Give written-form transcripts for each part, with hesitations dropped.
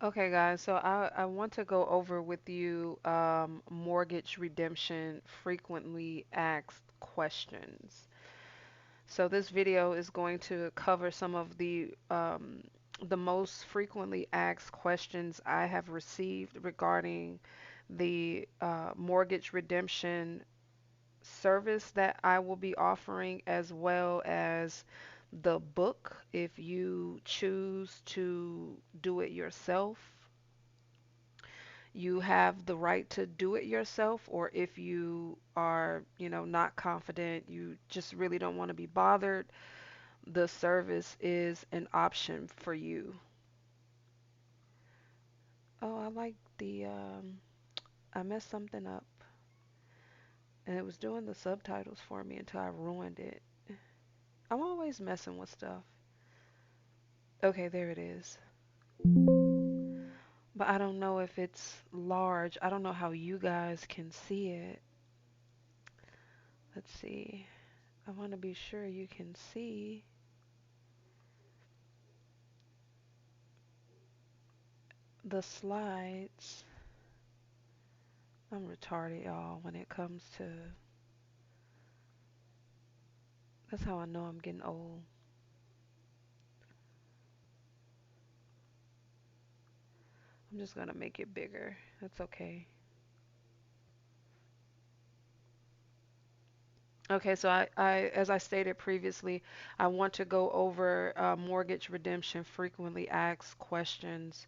Okay, guys, so I want to go over with you mortgage redemption frequently asked questions. So this video is going to cover some of the most frequently asked questions I have received regarding the mortgage redemption service that I will be offering, as well as the book if you choose to do it yourself. You have the right to do it yourself, or if you are, not confident, you just really don't want to be bothered, the service is an option for you. Oh, I like I messed something up and it was doing the subtitles for me until I ruined it. I'm always messing with stuff. Okay, there it is. But I don't know if it's large. I don't know how you guys can see it. Let's see. I want to be sure you can see the slides. I'm retarded, y'all, when it comes to. That's how I know I'm getting old. I'm just gonna make it bigger. That's okay. Okay, so as I stated previously, I want to go over mortgage redemption frequently asked questions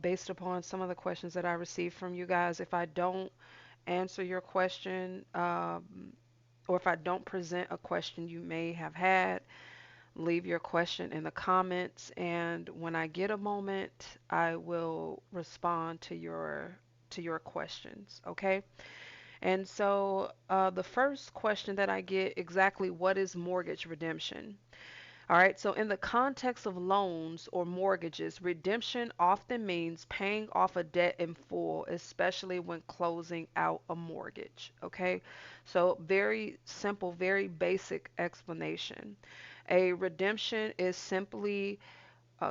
based upon some of the questions that I received from you guys. If I don't answer your question, or if I don't present a question you may have had, leave your question in the comments, and when I get a moment, I will respond to your questions. Okay? And so the first question that I get, exactly what is mortgage redemption? All right, so in the context of loans or mortgages, redemption often means paying off a debt in full, especially when closing out a mortgage. Okay, so very simple, very basic explanation. A redemption is simply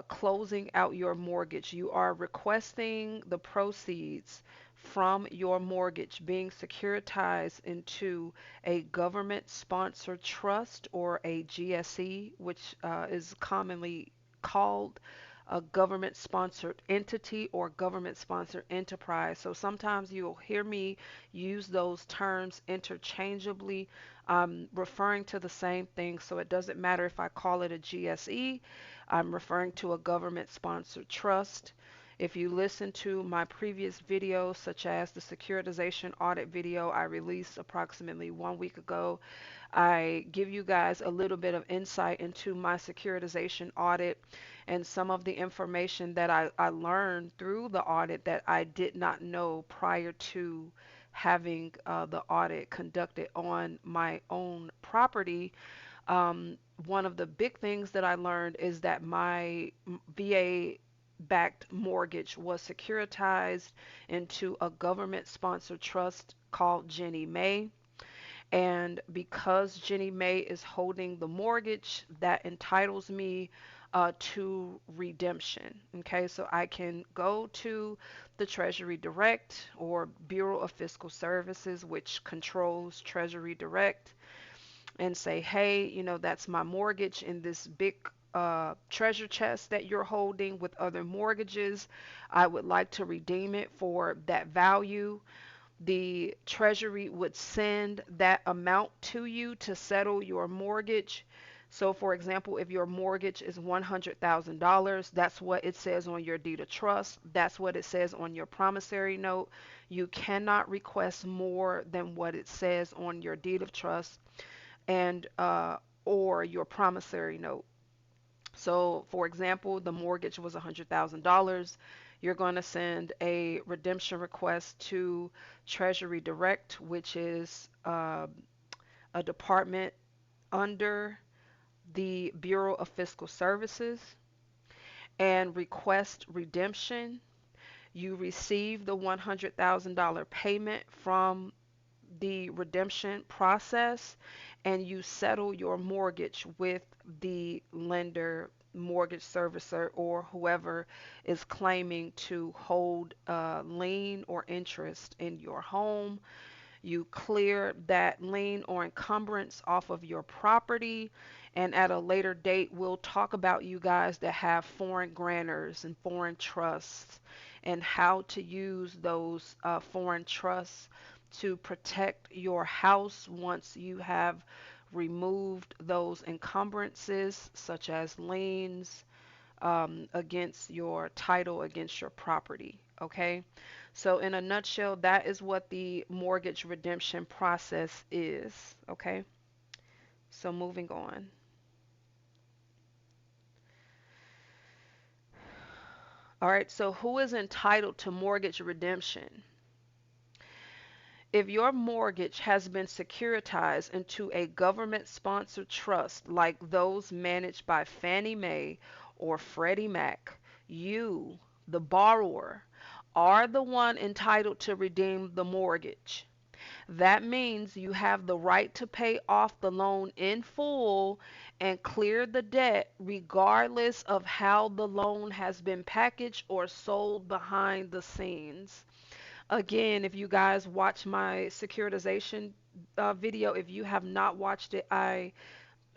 closing out your mortgage. You are requesting the proceeds from your mortgage being securitized into a government sponsored trust, or a GSE, which is commonly called a government sponsored entity or government sponsored enterprise. So sometimes you'll hear me use those terms interchangeably, referring to the same thing. So it doesn't matter if I call it a GSE, I'm referring to a government sponsored trust. If you listen to my previous videos, such as the securitization audit video I released approximately 1 week ago, I give you guys a little bit of insight into my securitization audit and some of the information that I learned through the audit that I did not know prior to having the audit conducted on my own property. One of the big things that I learned is that my VA backed mortgage was securitized into a government sponsored trust called Jenny Mae. And because Jenny Mae is holding the mortgage, that entitles me to redemption. Okay, so I can go to the Treasury Direct or Bureau of Fiscal Services, which controls Treasury Direct, and say, hey, that's my mortgage in this big treasure chest that you're holding with other mortgages. I would like to redeem it for that value. The Treasury would send that amount to you to settle your mortgage. So, for example, if your mortgage is $100,000, that's what it says on your deed of trust. That's what it says on your promissory note. You cannot request more than what it says on your deed of trust and or your promissory note. So, for example, the mortgage was $100,000. You're going to send a redemption request to Treasury Direct, which is a department under the Bureau of Fiscal Services, and request redemption. You receive the $100,000 payment from the redemption process, and you settle your mortgage with the lender mortgage servicer or whoever is claiming to hold lien or interest in your home. You clear that lien or encumbrance off of your property. And at a later date, we'll talk about you guys that have foreign grantors and foreign trusts and how to use those foreign trusts to protect your house once you have removed those encumbrances, such as liens, against your title, against your property. Okay. So, in a nutshell, that is what the mortgage redemption process is. Okay. So, moving on. All right. So, who is entitled to mortgage redemption? If your mortgage has been securitized into a government sponsored trust like those managed by Fannie Mae or Freddie Mac, you, the borrower, are the one entitled to redeem the mortgage. That means you have the right to pay off the loan in full and clear the debt regardless of how the loan has been packaged or sold behind the scenes. Again, if you guys watch my securitization video, if you have not watched it, I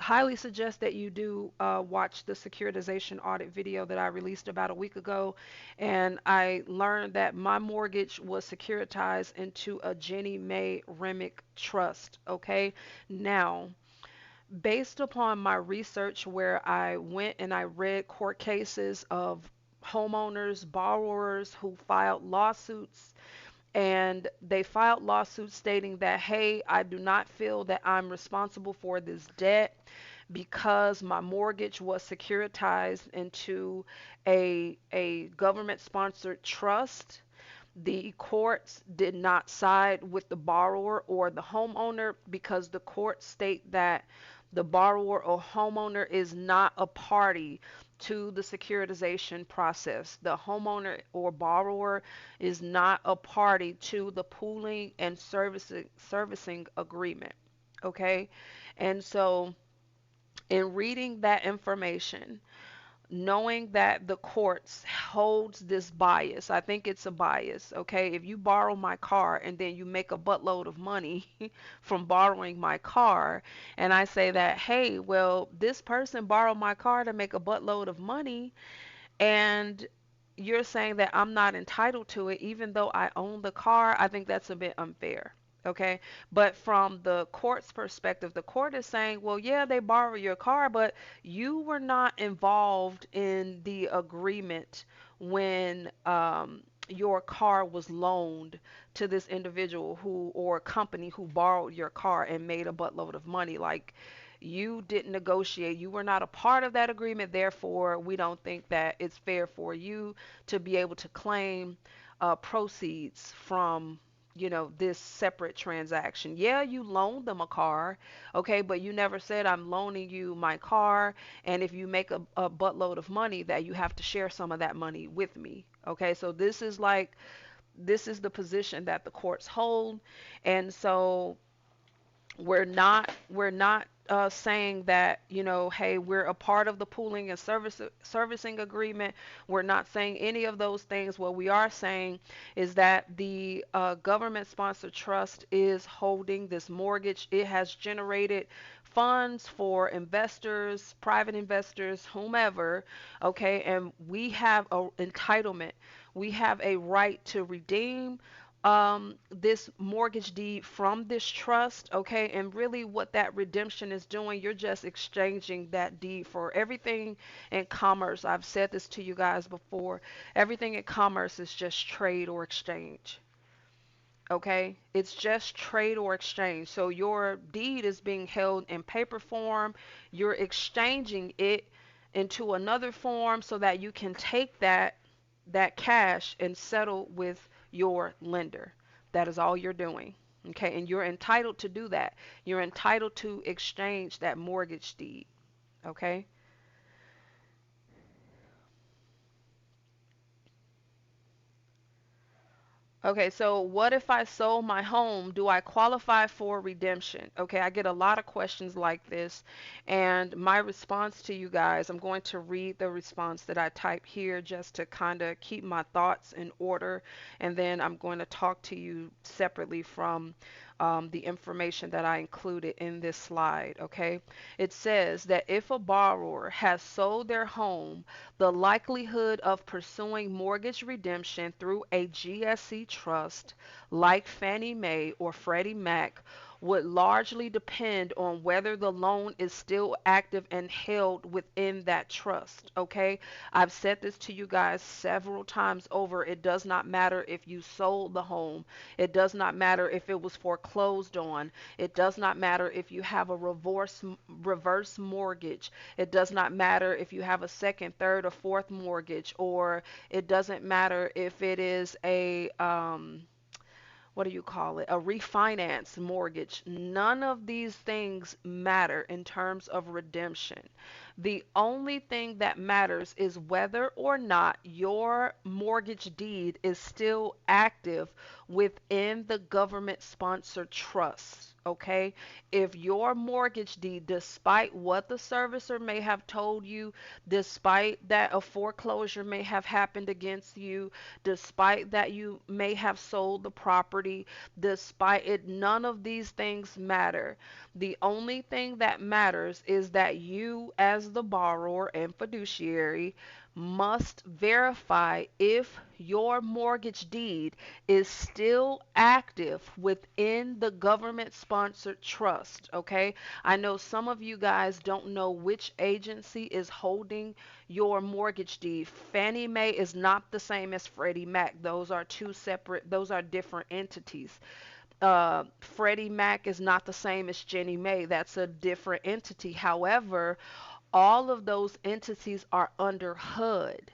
highly suggest that you do watch the securitization audit video that I released about a week ago. And I learned that my mortgage was securitized into a Jennie Mae Remick trust. Okay. Now, based upon my research, where I went and I read court cases of homeowners, borrowers who filed lawsuits, and they filed lawsuits stating that, hey, I do not feel that I'm responsible for this debt because my mortgage was securitized into a government sponsored trust. The courts did not side with the borrower or the homeowner because the courts state that the borrower or homeowner is not a party to the securitization process. The homeowner or borrower is not a party to the pooling and servicing agreement. Okay? And so, in reading that information, knowing that the courts holds this bias, I think it's a bias. Okay, if you borrow my car and then you make a buttload of money from borrowing my car, and I say that, hey, well, this person borrowed my car to make a buttload of money, and you're saying that I'm not entitled to it even though I own the car, I think that's a bit unfair. Okay. But from the court's perspective, the court is saying, well, yeah, they borrowed your car, but you were not involved in the agreement when your car was loaned to this individual who or company who borrowed your car and made a buttload of money. Like, you didn't negotiate. You were not a part of that agreement. Therefore, we don't think that it's fair for you to be able to claim proceeds from, this separate transaction. Yeah, you loaned them a car, okay, but you never said I'm loaning you my car, and if you make a buttload of money, that you have to share some of that money with me. Okay, so this is the position that the courts hold, and so we're not saying that, hey, we're a part of the pooling and servicing agreement. We're not saying any of those things. What we are saying is that the government sponsored trust is holding this mortgage. It has generated funds for investors, private investors, whomever. Okay, and we have a entitlement. We have a right to redeem this mortgage deed from this trust. Okay, and really what that redemption is doing, you're just exchanging that deed for everything in commerce. I've said this to you guys before. Everything in commerce is just trade or exchange. Okay, it's just trade or exchange. So your deed is being held in paper form. You're exchanging it into another form so that you can take that cash and settle with your lender. That is all you're doing. Okay, and you're entitled to do that. You're entitled to exchange that mortgage deed. Okay. Okay, so what if I sold my home? Do I qualify for redemption? Okay, I get a lot of questions like this, and my response to you guys, I'm going to read the response that I type here just to kind of keep my thoughts in order, and then I'm going to talk to you separately from the information that I included in this slide. Okay, it says that if a borrower has sold their home, the likelihood of pursuing mortgage redemption through a GSE trust like Fannie Mae or Freddie Mac would largely depend on whether the loan is still active and held within that trust. Okay, I've said this to you guys several times over. It does not matter if you sold the home, it does not matter if it was foreclosed on, it does not matter if you have a reverse mortgage, it does not matter if you have a second, third, or fourth mortgage, or it doesn't matter if it is a what do you call it? A refinance mortgage. None of these things matter in terms of redemption. The only thing that matters is whether or not your mortgage deed is still active within the government sponsored trust. Okay? If your mortgage deed, despite what the servicer may have told you, despite that a foreclosure may have happened against you, despite that you may have sold the property, despite it, none of these things matter. The only thing that matters is that you, as the borrower and fiduciary, must verify if your mortgage deed is still active within the government sponsored trust. Okay, I know some of you guys don't know which agency is holding your mortgage deed. Fannie Mae is not the same as Freddie Mac. Those are two separate, those are different entities. Freddie Mac is not the same as Ginnie Mae. That's a different entity. However, all of those entities are under HUD.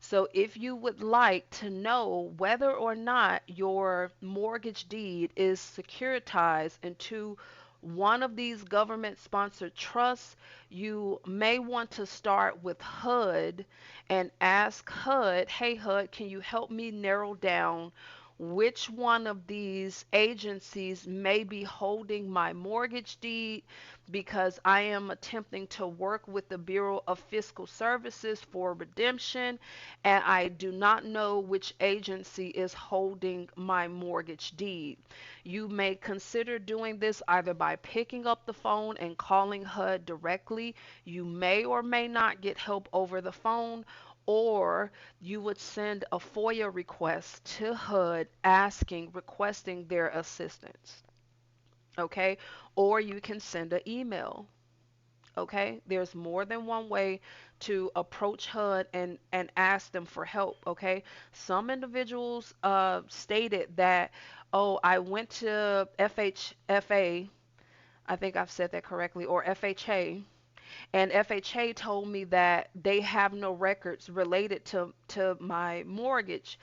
So if you would like to know whether or not your mortgage deed is securitized into one of these government sponsored trusts, you may want to start with HUD and ask HUD, hey HUD, can you help me narrow down which one of these agencies may be holding my mortgage deed, because I am attempting to work with the Bureau of Fiscal Services for redemption, and I do not know which agency is holding my mortgage deed. You may consider doing this either by picking up the phone and calling HUD directly. You may or may not get help over the phone, or you would send a FOIA request to HUD asking, requesting their assistance. Okay? Or you can send an email. Okay, there's more than one way to approach HUD and ask them for help. Okay, some individuals stated that, oh, I went to FHFA, I think I've said that correctly, or FHA, and FHA told me that they have no records related to my mortgage.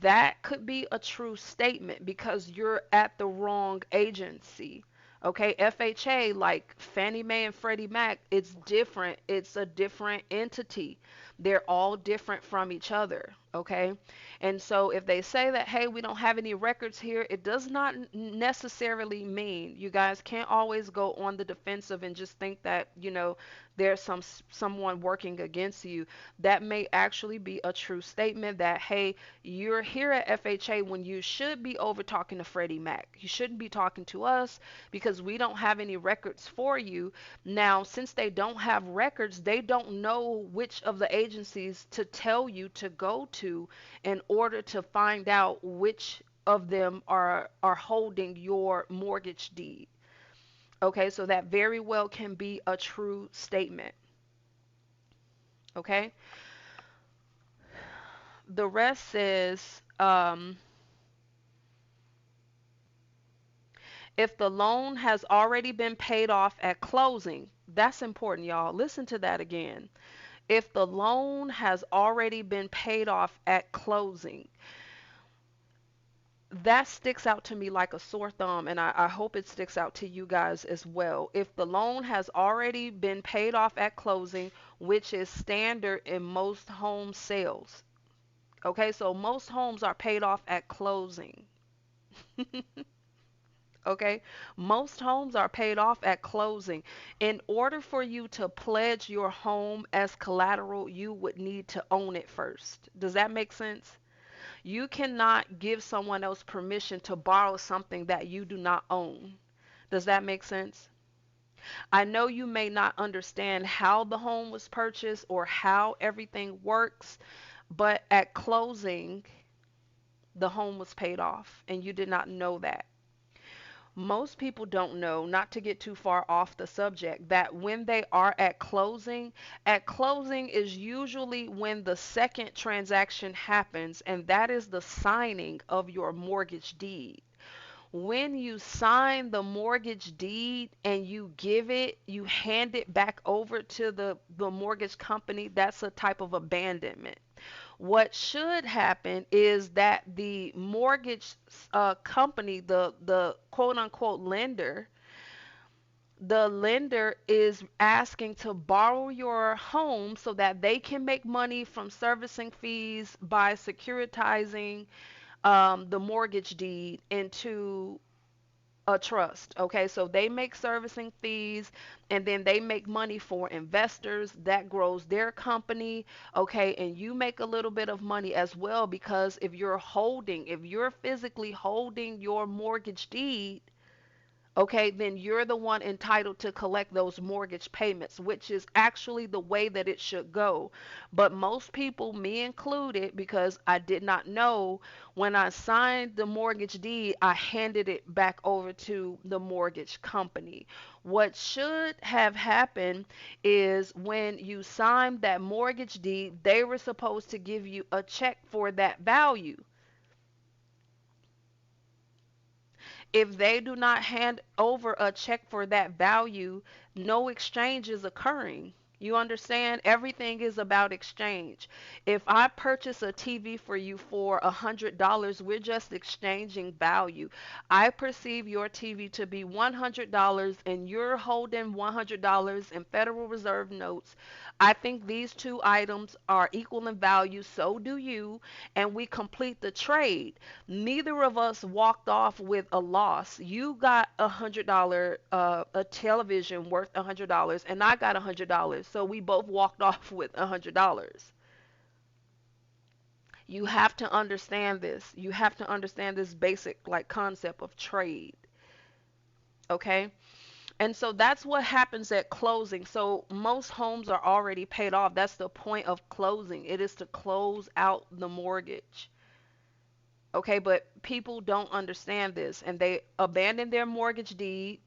That could be a true statement because you're at the wrong agency. Okay, FHA, like Fannie Mae and Freddie Mac, it's different. It's a different entity. They're all different from each other. Okay, and so if they say that, hey, we don't have any records here, it does not necessarily mean. You guys can't always go on the defensive and just think that, there's someone working against you. That may actually be a true statement that, hey, you're here at FHA when you should be over talking to Freddie Mac. You shouldn't be talking to us because we don't have any records for you. Now, since they don't have records, they don't know which of the agencies to tell you to go to in order to find out which of them are holding your mortgage deed. Okay, so that very well can be a true statement. Okay, the rest says, if the loan has already been paid off at closing, that's important, y'all. Listen to that again. If the loan has already been paid off at closing, that sticks out to me like a sore thumb, and I hope it sticks out to you guys as well. If the loan has already been paid off at closing, which is standard in most home sales, Okay, so most homes are paid off at closing. Okay, most homes are paid off at closing. In order for you to pledge your home as collateral, you would need to own it first. Does that make sense? You cannot give someone else permission to borrow something that you do not own. Does that make sense? I know you may not understand how the home was purchased or how everything works, but at closing, the home was paid off and you did not know that. Most people don't know, not to get too far off the subject, that when they are at closing is usually when the second transaction happens, and that is the signing of your mortgage deed. When you sign the mortgage deed and you hand it back over to the mortgage company, that's a type of abandonment. What should happen is that the mortgage company, the quote unquote lender, the lender is asking to borrow your home so that they can make money from servicing fees by securitizing the mortgage deed into a trust. Okay, so they make servicing fees and then they make money for investors. That grows their company. Okay, and you make a little bit of money as well because if you're physically holding your mortgage deed, okay, then you're the one entitled to collect those mortgage payments, which is actually the way that it should go. But most people, me included, because I did not know, when I signed the mortgage deed, I handed it back over to the mortgage company. What should have happened is when you signed that mortgage deed, they were supposed to give you a check for that value. If they do not hand over a check for that value, no exchange is occurring. You understand? Everything is about exchange. If I purchase a TV for you for $100, we're just exchanging value. I perceive your TV to be $100 and you're holding $100 in Federal Reserve notes. I think these two items are equal in value, so do you, and we complete the trade. Neither of us walked off with a loss. You got $100, a television worth $100, and I got $100. So we both walked off with $100. You have to understand this. You have to understand this basic like concept of trade. Okay? And so that's what happens at closing. So most homes are already paid off. That's the point of closing. It is to close out the mortgage. Okay, but people don't understand this and they abandon their mortgage deed.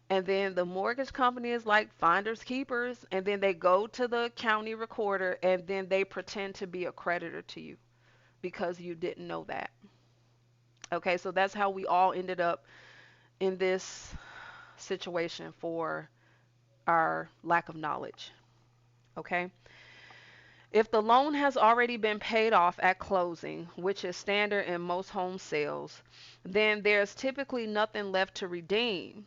And then the mortgage company is like finders keepers. And then they go to the county recorder and then they pretend to be a creditor to you because you didn't know that. Okay, so that's how we all ended up in this situation for our lack of knowledge. Okay, if the loan has already been paid off at closing, which is standard in most home sales, then there's typically nothing left to redeem.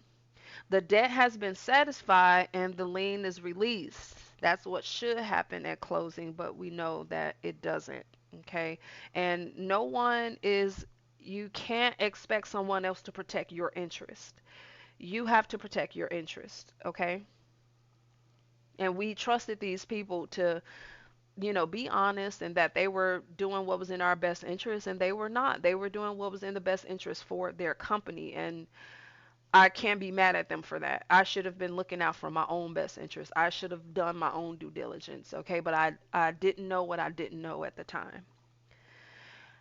The debt has been satisfied and the lien is released. That's what should happen at closing, but we know that it doesn't. Okay. And no one is, you can't expect someone else to protect your interest. You have to protect your interest. Okay. And we trusted these people to, be honest and that they were doing what was in our best interest, and they were not. They were doing what was in the best interest for their company. And I can't be mad at them for that. I should have been looking out for my own best interest. I should have done my own due diligence, okay? But I didn't know what I didn't know at the time.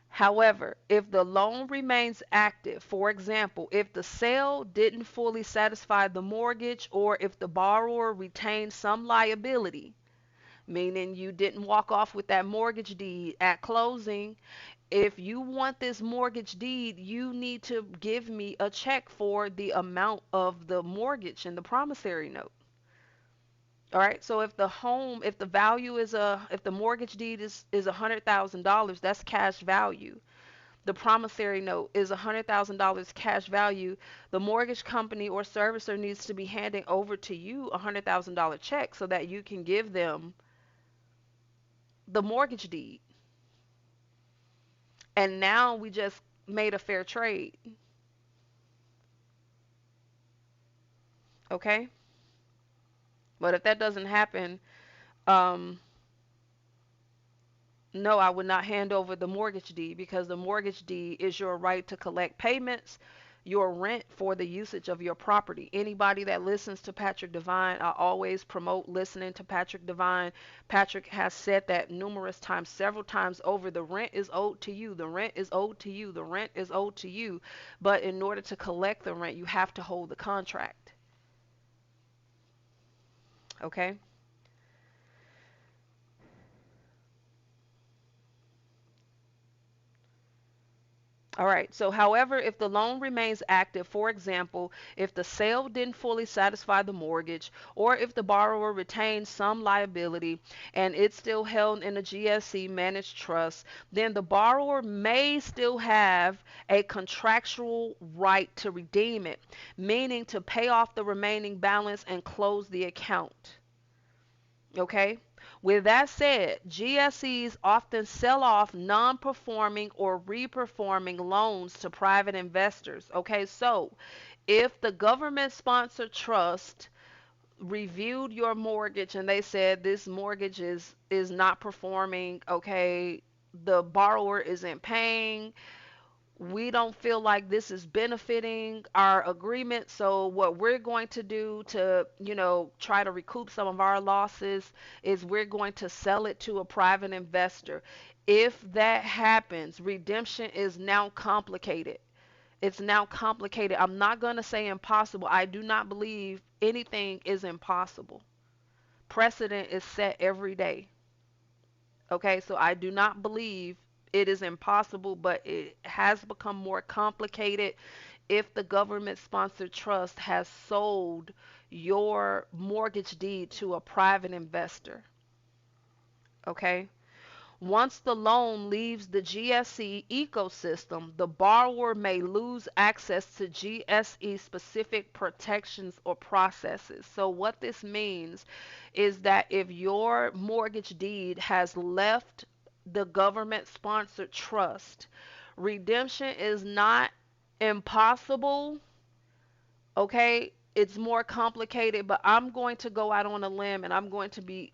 However, if the loan remains active, for example, if the sale didn't fully satisfy the mortgage or if the borrower retained some liability, meaning you didn't walk off with that mortgage deed at closing, if you want this mortgage deed, you need to give me a check for the amount of the mortgage and the promissory note. All right. So if the value is if the mortgage deed is $100,000, that's cash value. The promissory note is $100,000 cash value. The mortgage company or servicer needs to be handing over to you a $100,000 check so that you can give them the mortgage deed. And now we just made a fair trade. Okay? But if that doesn't happen, um, no, I would not hand over the mortgage deed, because the mortgage deed is your right to collect payments, your rent for the usage of your property. Anybody that listens to Patrick Devine, I always promote listening to Patrick Devine. Patrick has said that numerous times, several times over. The rent is owed to you. The rent is owed to you. The rent is owed to you. But in order to collect the rent, you have to hold the contract. Okay? All right. So, however, if the loan remains active, for example, if the sale didn't fully satisfy the mortgage, or if the borrower retains some liability and it's still held in a GSE managed trust, then the borrower may still have a contractual right to redeem it, meaning to pay off the remaining balance and close the account. Okay. With that said, GSEs often sell off non performing or reperforming loans to private investors. Okay, so if the government sponsored trust reviewed your mortgage and they said this mortgage is not performing, okay, the borrower isn't paying, we don't feel like this is benefiting our agreement. So what we're going to do to, try to recoup some of our losses is we're going to sell it to a private investor. If that happens, redemption is now complicated. It's now complicated. I'm not going to say impossible. I do not believe anything is impossible. Precedent is set every day. Okay, so I do not believe it is impossible, but it has become more complicated if the government sponsored trust has sold your mortgage deed to a private investor. Okay, once the loan leaves the GSE ecosystem, the borrower may lose access to GSE specific protections or processes. So, what this means is that if your mortgage deed has left the government sponsored trust, redemption is not impossible. Okay, it's more complicated, but I'm going to go out on a limb and I'm going to be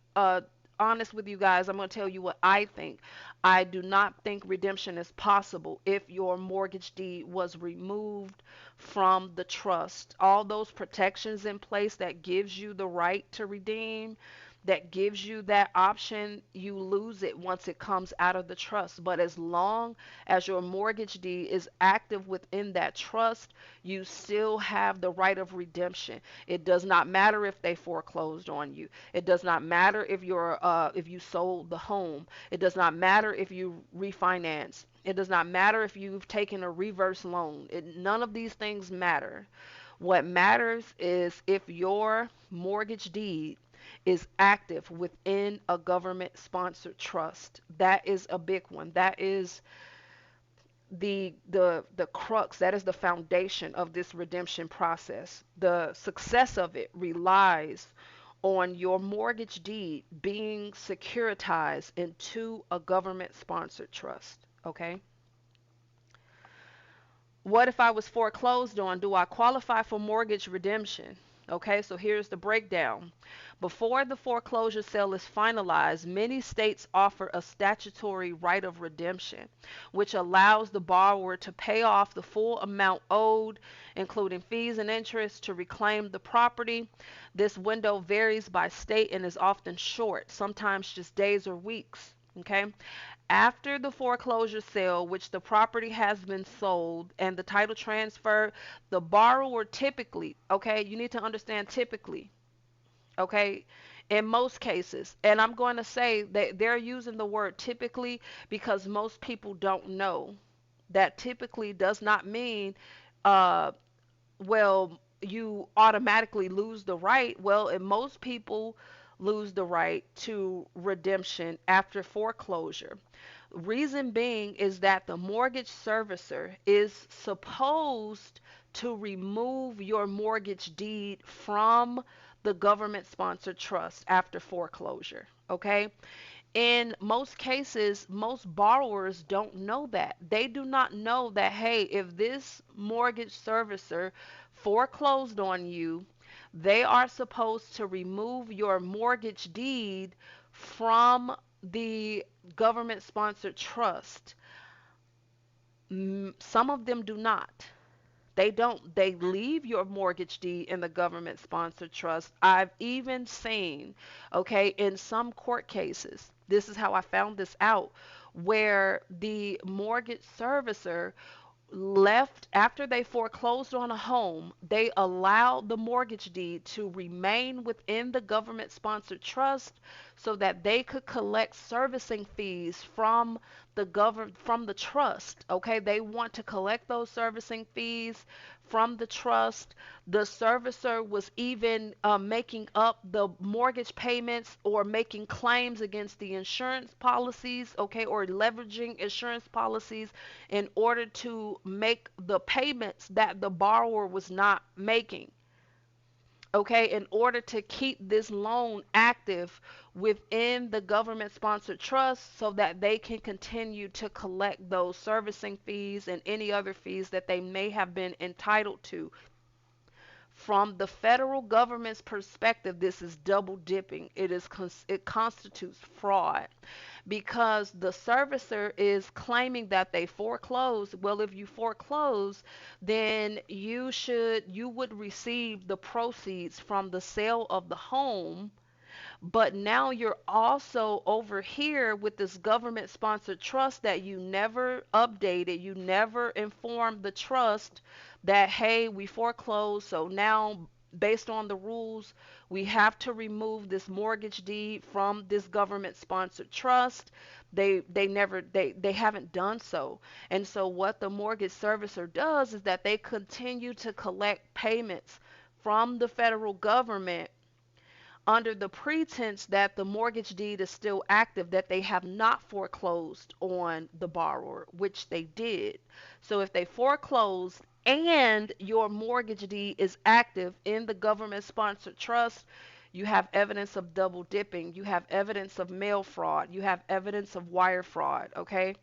honest with you guys. I'm going to tell you what I think. I do not think redemption is possible if your mortgage deed was removed from the trust. All those protections in place that gives you the right to redeem, that gives you that option, you lose it once it comes out of the trust. But as long as your mortgage deed is active within that trust, you still have the right of redemption. It does not matter if they foreclosed on you. It does not matter if you sold the home. It does not matter if you refinance. It does not matter if you've taken a reverse loan. None of these things matter. What matters is if your mortgage deed is active within a government sponsored trust. That is a big one. That is the crux, that is the foundation of this redemption process. The success of it relies on your mortgage deed being securitized into a government sponsored trust. Okay, what if I was foreclosed on? Do I qualify for mortgage redemption? Okay, so here's the breakdown. Before the foreclosure sale is finalized, many states offer a statutory right of redemption, which allows the borrower to pay off the full amount owed, including fees and interest, to reclaim the property. This window varies by state and is often short, sometimes just days or weeks. Okay, after the foreclosure sale, which the property has been sold and the title transferred, the borrower typically, okay, you need to understand typically, okay, in most cases, and I'm going to say that they're using the word typically because most people don't know that typically does not mean, uh, well, you automatically lose the right. Well, and most people lose the right to redemption after foreclosure. Reason being is that the mortgage servicer is supposed to remove your mortgage deed from the government sponsored trust after foreclosure. Okay? In most cases, most borrowers don't know that. They do not know that, hey, if this mortgage servicer foreclosed on you, they are supposed to remove your mortgage deed from the government sponsored trust. Some of them do not. They don't. They leave your mortgage deed in the government sponsored trust. I've even seen, okay, in some court cases, this is how I found this out, where the mortgage servicer left after they foreclosed on a home, they allowed the mortgage deed to remain within the government sponsored trust so that they could collect servicing fees from from the trust. Okay, they want to collect those servicing fees from the trust. The servicer was even making up the mortgage payments or making claims against the insurance policies, okay, or leveraging insurance policies in order to make the payments that the borrower was not making. Okay, in order to keep this loan active within the government sponsored trust so that they can continue to collect those servicing fees and any other fees that they may have been entitled to. From the federal government's perspective, this is double dipping. It constitutes fraud because the servicer is claiming that they foreclosed. Well, if you foreclose, then you would receive the proceeds from the sale of the home, but now you're also over here with this government sponsored trust that you never updated. You never informed the trust that, hey, we foreclosed. So now, based on the rules, we have to remove this mortgage deed from this government sponsored trust. They haven't done so. And so what the mortgage servicer does is that they continue to collect payments from the federal government under the pretense that the mortgage deed is still active, that they have not foreclosed on the borrower, which they did. So if they foreclosed and your mortgage deed is active in the government sponsored trust, you have evidence of double dipping. You have evidence of mail fraud. You have evidence of wire fraud, okay,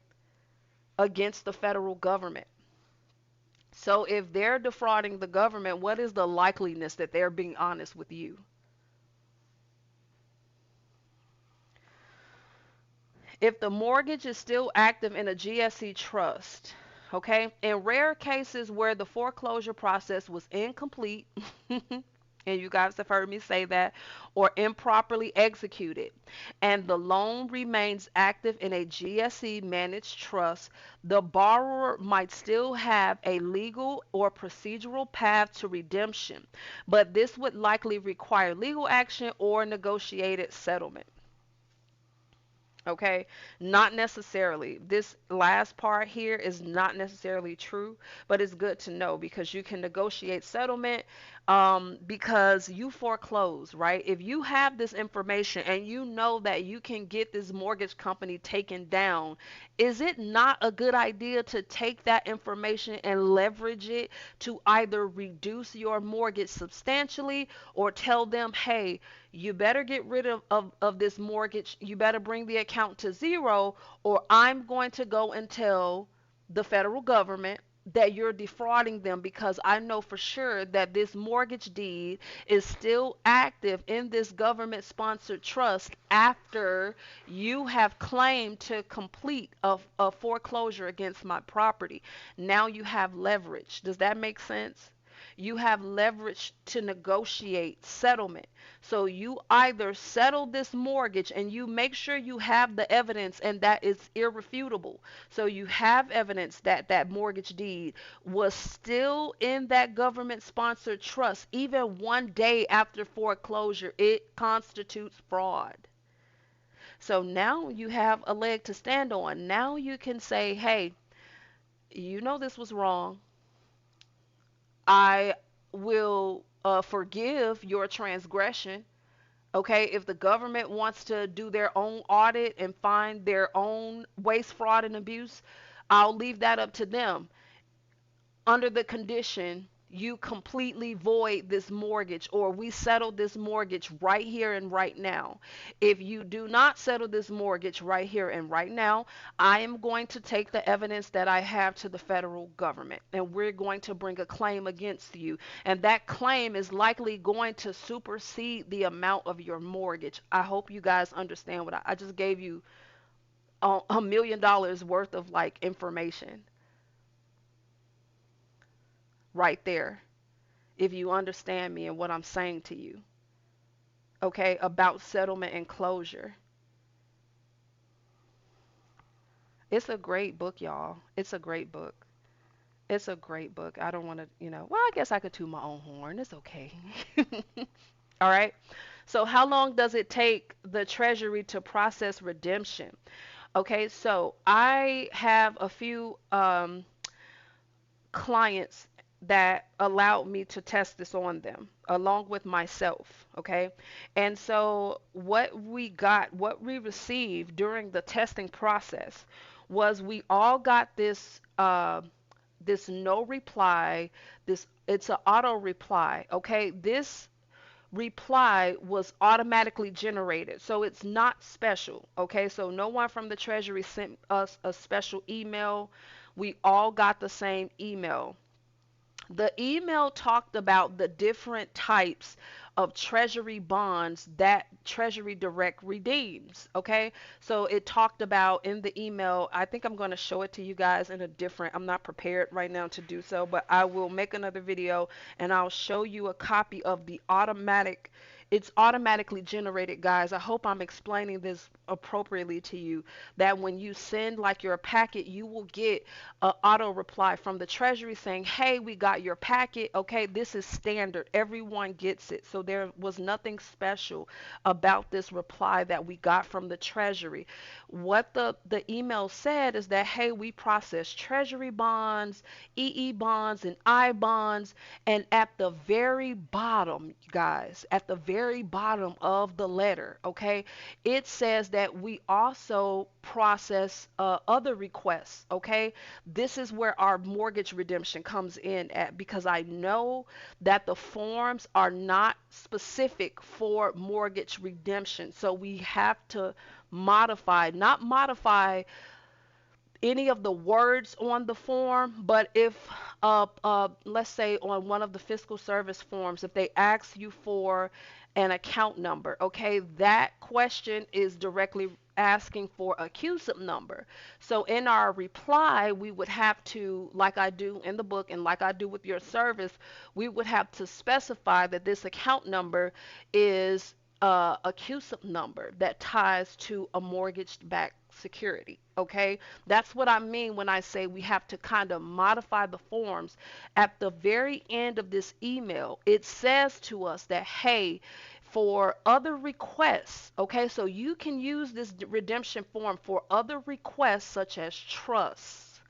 against the federal government. So if they're defrauding the government, what is the likeliness that they're being honest with you? If the mortgage is still active in a GSE trust, okay, in rare cases where the foreclosure process was incomplete, and you guys have heard me say that, or improperly executed, and the loan remains active in a GSE managed trust, the borrower might still have a legal or procedural path to redemption, but this would likely require legal action or negotiated settlement. Okay, not necessarily. This last part here is not necessarily true, but it's good to know because you can negotiate settlement because you foreclose, right? If you have this information and you know that you can get this mortgage company taken down, is it not a good idea to take that information and leverage it to either reduce your mortgage substantially or tell them, hey, you better get rid of this mortgage. You better bring the account to zero, or I'm going to go and tell the federal government that you're defrauding them because I know for sure that this mortgage deed is still active in this government sponsored trust after you have claimed to complete a foreclosure against my property. Now you have leverage. Does that make sense? You have leverage to negotiate settlement. So you either settle this mortgage and you make sure you have the evidence and that is irrefutable. So you have evidence that that mortgage deed was still in that government sponsored trust even one day after foreclosure. It constitutes fraud. So now you have a leg to stand on. Now you can say, hey, you know this was wrong. I will forgive your transgression. Okay, if the government wants to do their own audit and find their own waste, fraud, and abuse, I'll leave that up to them under the condition you completely void this mortgage, or we settle this mortgage right here and right now. If you do not settle this mortgage right here and right now, I am going to take the evidence that I have to the federal government, and we're going to bring a claim against you. And that claim is likely going to supersede the amount of your mortgage. I hope you guys understand what I just gave you $1 million worth of like information right there, if you understand me and what I'm saying to you, okay, about settlement and closure. It's a great book, y'all. It's a great book. It's a great book. I don't want to, well, I guess I could toot my own horn. It's okay. All right. So, how long does it take the Treasury to process redemption? Okay, so I have a few clients that allowed me to test this on them along with myself. Okay, and so what we received during the testing process was we all got this no reply. This, it's an auto reply. Okay, this reply was automatically generated, so it's not special. Okay, so no one from the Treasury sent us a special email. We all got the same email. The email talked about the different types of Treasury bonds that Treasury Direct redeems. Okay, so it talked about in the email, I think I'm going to show it to you guys in a different, I'm not prepared right now to do so, but I will make another video and I'll show you a copy of the automatic. It's automatically generated, guys. I hope I'm explaining this appropriately to you, that when you send like your packet, you will get a auto reply from the Treasury saying, hey, we got your packet. Okay, this is standard. Everyone gets it. So there was nothing special about this reply that we got from the Treasury. What the email said is that, hey, we process Treasury bonds, EE bonds, and I bonds. And at the very bottom, guys, at the very bottom of the letter, okay, it says that we also process other requests. Okay, this is where our mortgage redemption comes in at, because I know that the forms are not specific for mortgage redemption. So we have to not modify any of the words on the form, but if, let's say on one of the fiscal service forms, if they ask you for an account number, okay, that question is directly asking for a CUSIP number. So in our reply, we would have to, like I do in the book and like I do with your service, we would have to specify that this account number is a CUSIP number that ties to a mortgage-backed security. Okay, that's what I mean when I say we have to kind of modify the forms. At the very end of this email, it says to us that, hey, for other requests, okay, so you can use this redemption form for other requests such as trusts.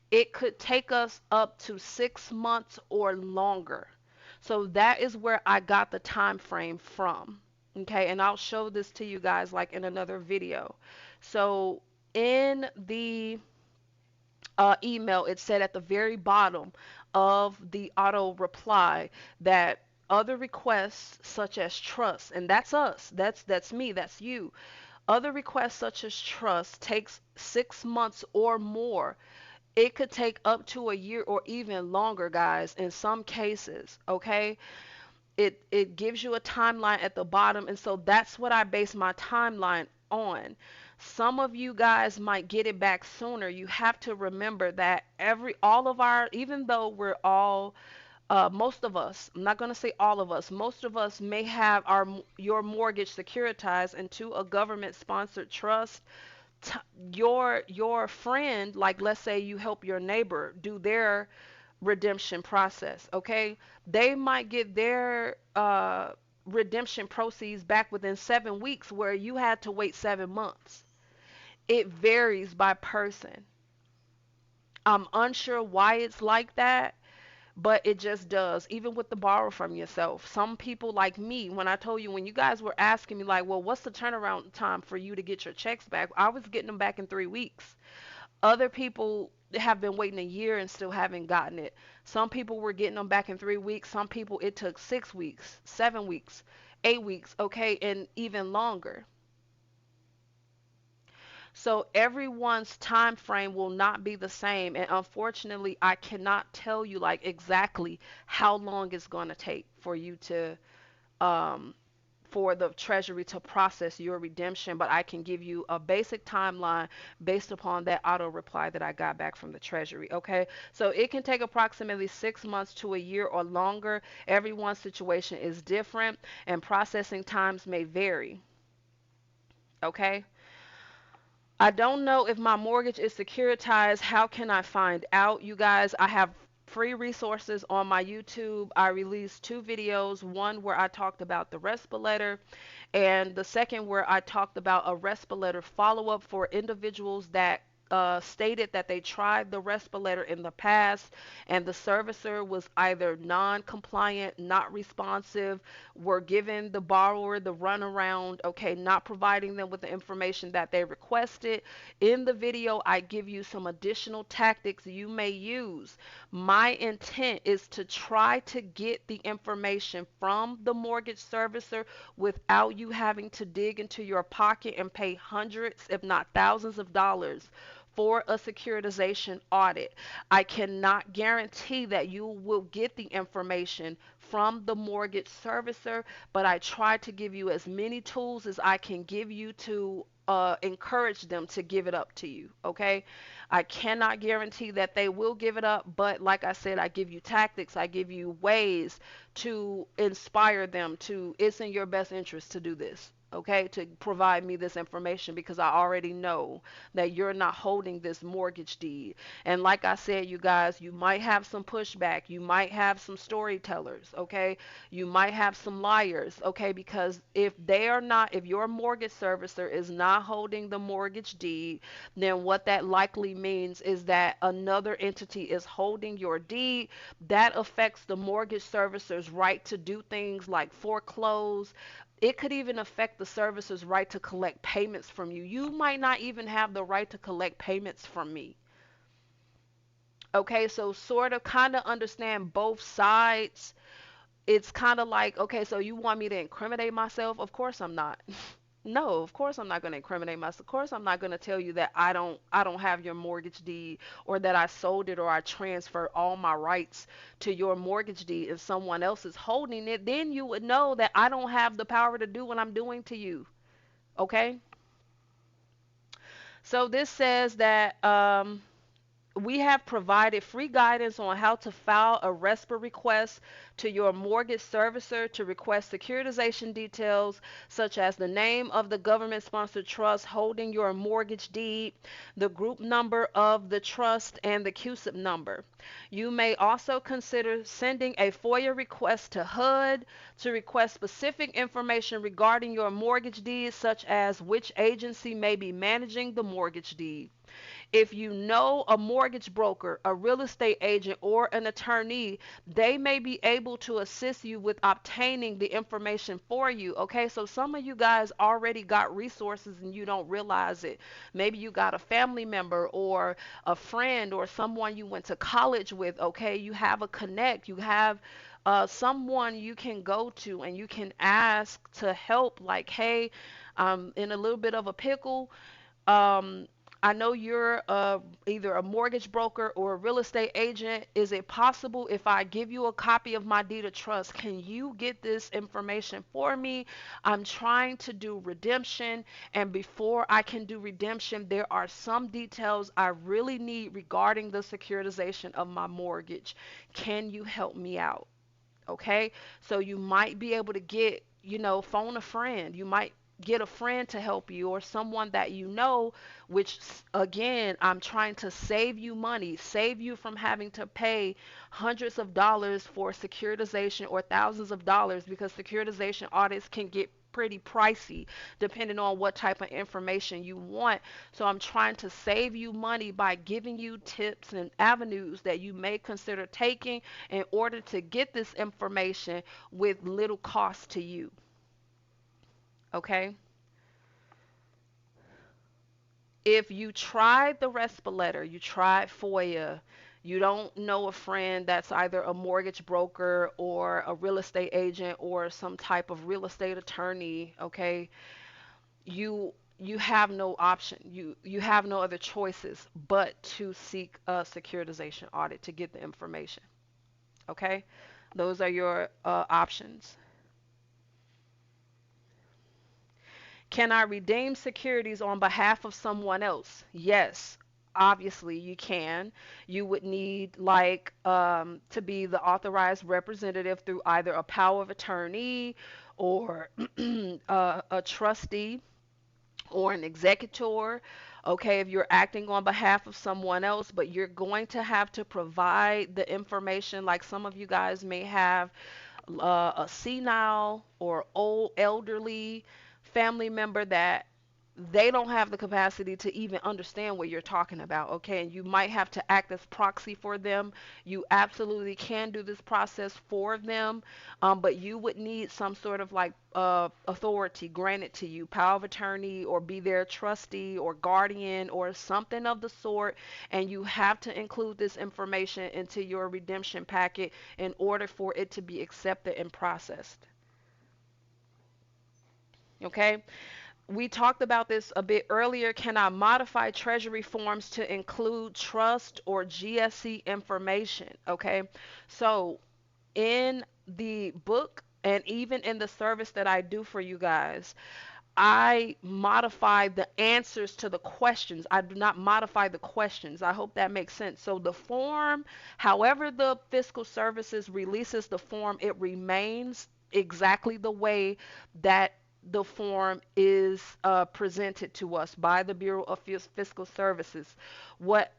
It could take us up to 6 months or longer. So that is where I got the time frame from. Okay, and I'll show this to you guys like in another video. So in the email, it said at the very bottom of the auto reply that other requests such as trust, and that's us, that's me, that's you. Other requests such as trust takes 6 months or more. It could take up to a year or even longer, guys, in some cases. Okay, it gives you a timeline at the bottom, and so that's what I base my timeline on. Some of you guys might get it back sooner. You have to remember that every all of our, even though we're all most of us, I'm not going to say all of us, most of us may have your mortgage securitized into a government sponsored trust. T- your friend, like let's say you help your neighbor do their redemption process, okay? They might get their redemption proceeds back within 7 weeks, where you had to wait 7 months. It varies by person. I'm unsure why it's like that, but it just does. Even with the borrow from yourself, some people like me, when I told you, when you guys were asking me like, well, what's the turnaround time for you to get your checks back, I was getting them back in 3 weeks. Other people have been waiting a year and still haven't gotten it. Some people were getting them back in 3 weeks. Some people it took 6 weeks, 7 weeks, 8 weeks, okay, and even longer. So everyone's time frame will not be the same, and unfortunately, I cannot tell you like exactly how long it's going to take for you to um for the Treasury to process your redemption, but I can give you a basic timeline based upon that auto reply that I got back from the Treasury. Okay, so it can take approximately 6 months to a year or longer. Everyone's situation is different, and processing times may vary. Okay, I don't know if my mortgage is securitized. How can I find out? You guys, I have free resources on my YouTube. I released two videos, one where I talked about the RESPA letter, and the second where I talked about a RESPA letter follow-up for individuals that stated that they tried the RESPA letter in the past and the servicer was either non-compliant, not responsive, were giving the borrower the runaround, okay, not providing them with the information that they requested. In the video, I give you some additional tactics you may use. My intent is to try to get the information from the mortgage servicer without you having to dig into your pocket and pay hundreds, if not thousands of dollars for a securitization audit. I cannot guarantee that you will get the information from the mortgage servicer, but I try to give you as many tools as I can give you to encourage them to give it up to you. Okay, I cannot guarantee that they will give it up, but like I said, I give you tactics, I give you ways to inspire them to, it's in your best interest to do this. Okay, to provide me this information because I already know that you're not holding this mortgage deed. And like I said, you guys, you might have some pushback, you might have some storytellers, okay? You might have some liars, okay? Because if they are not, if your mortgage servicer is not holding the mortgage deed, then what that likely means is that another entity is holding your deed. That affects the mortgage servicer's right to do things like foreclose. It could even affect the servicer's right to collect payments from you. You might not even have the right to collect payments from me. Okay, so sort of kind of understand both sides. It's kind of like, okay, so you want me to incriminate myself? Of course I'm not. No, of course I'm not going to incriminate myself. Of course I'm not going to tell you that I don't have your mortgage deed or that I sold it or I transferred all my rights to your mortgage deed and someone else is holding it. Then you would know that I don't have the power to do what I'm doing to you. Okay? So this says that we have provided free guidance on how to file a RESPA request to your mortgage servicer to request securitization details such as the name of the government sponsored trust holding your mortgage deed, the group number of the trust, and the CUSIP number. You may also consider sending a FOIA request to HUD to request specific information regarding your mortgage deed, such as which agency may be managing the mortgage deed. If you know a mortgage broker, a real estate agent, or an attorney, they may be able to assist you with obtaining the information for you. Okay, so some of you guys already got resources and you don't realize it. Maybe you got a family member or a friend or someone you went to college with. Okay, you have a connect, you have someone you can go to and you can ask to help, like, hey, I'm in a little bit of a pickle. um, I know you're either a mortgage broker or a real estate agent. Is it possible if I give you a copy of my deed of trust, can you get this information for me? I'm trying to do redemption, and before I can do redemption, there are some details I really need regarding the securitization of my mortgage. Can you help me out? Okay, so you might be able to get, phone a friend. You might get a friend to help you or someone that you know, which again, I'm trying to save you money, save you from having to pay hundreds of dollars for securitization or thousands of dollars, because securitization audits can get pretty pricey depending on what type of information you want. So I'm trying to save you money by giving you tips and avenues that you may consider taking in order to get this information with little cost to you. Okay? If you tried the RESPA letter, you tried FOIA, you don't know a friend that's either a mortgage broker or a real estate agent or some type of real estate attorney, okay, you have no option. You have no other choices but to seek a securitization audit to get the information. Okay, those are your options. Can I redeem securities on behalf of someone else? Yes, obviously you can. You would need to be the authorized representative through either a power of attorney or a trustee or an executor. Okay, if you're acting on behalf of someone else, but you're going to have to provide the information, like some of you guys may have a senile or old elderly family member that they don't have the capacity to even understand what you're talking about, okay? And you might have to act as proxy for them. You absolutely can do this process for them, but you would need some sort of authority granted to you, power of attorney, or be their trustee or guardian or something of the sort. And you have to include this information into your redemption packet in order for it to be accepted and processed, okay? We talked about this a bit earlier. Can I modify Treasury forms to include trust or GSC information? Okay, so in the book and even in the service that I do for you guys, I modify the answers to the questions. I do not modify the questions. I hope that makes sense. So the form, however the fiscal services releases the form, it remains exactly the way that the form is presented to us by the Bureau of Fiscal Services. What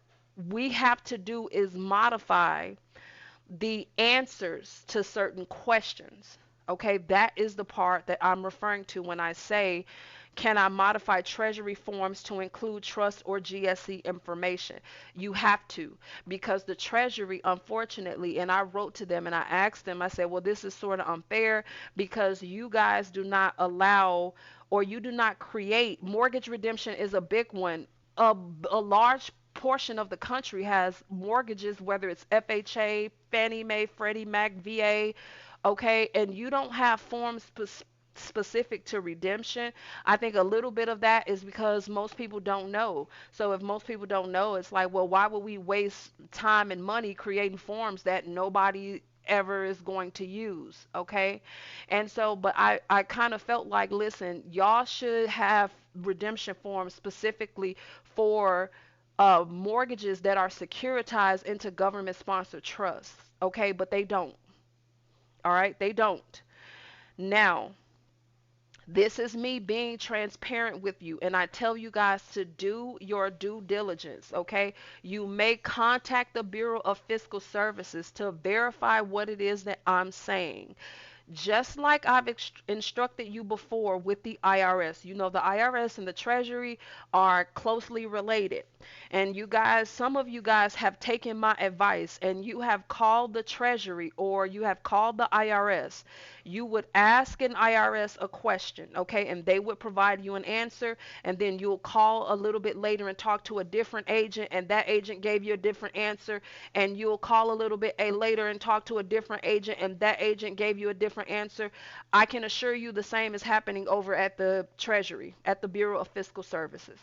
we have to do is modify the answers to certain questions. Okay, that is the part that I'm referring to when I say, can I modify Treasury forms to include trust or GSC information? You have to, because the Treasury, unfortunately, and I wrote to them and I asked them, I said, well, this is sort of unfair because you guys do not allow or you do not create, mortgage redemption is a big one. A large portion of the country has mortgages, whether it's FHA, Fannie Mae, Freddie Mac, VA, okay, and you don't have forms specific to redemption. I think a little bit of that is because most people don't know. So if most people don't know, it's like, well, why would we waste time and money creating forms that nobody ever is going to use, okay? And so, but I kind of felt like, listen, y'all should have redemption forms specifically for mortgages that are securitized into government sponsored trusts, okay? But they don't, all right? They don't. Now, this is me being transparent with you, and I tell you guys to do your due diligence, okay? You may contact the Bureau of Fiscal Services to verify what it is that I'm saying. Just like I've instructed you before with the IRS. You know, the IRS and the Treasury are closely related. And you guys, some of you guys have taken my advice and you have called the Treasury or you have called the IRS. You would ask an IRS a question, okay, and they would provide you an answer, and then you'll call a little bit later and talk to a different agent, and that agent gave you a different answer, and you'll call a little bit later and talk to a different agent, and that agent gave you a different answer. I can assure you the same is happening over at the Treasury, at the Bureau of Fiscal Services.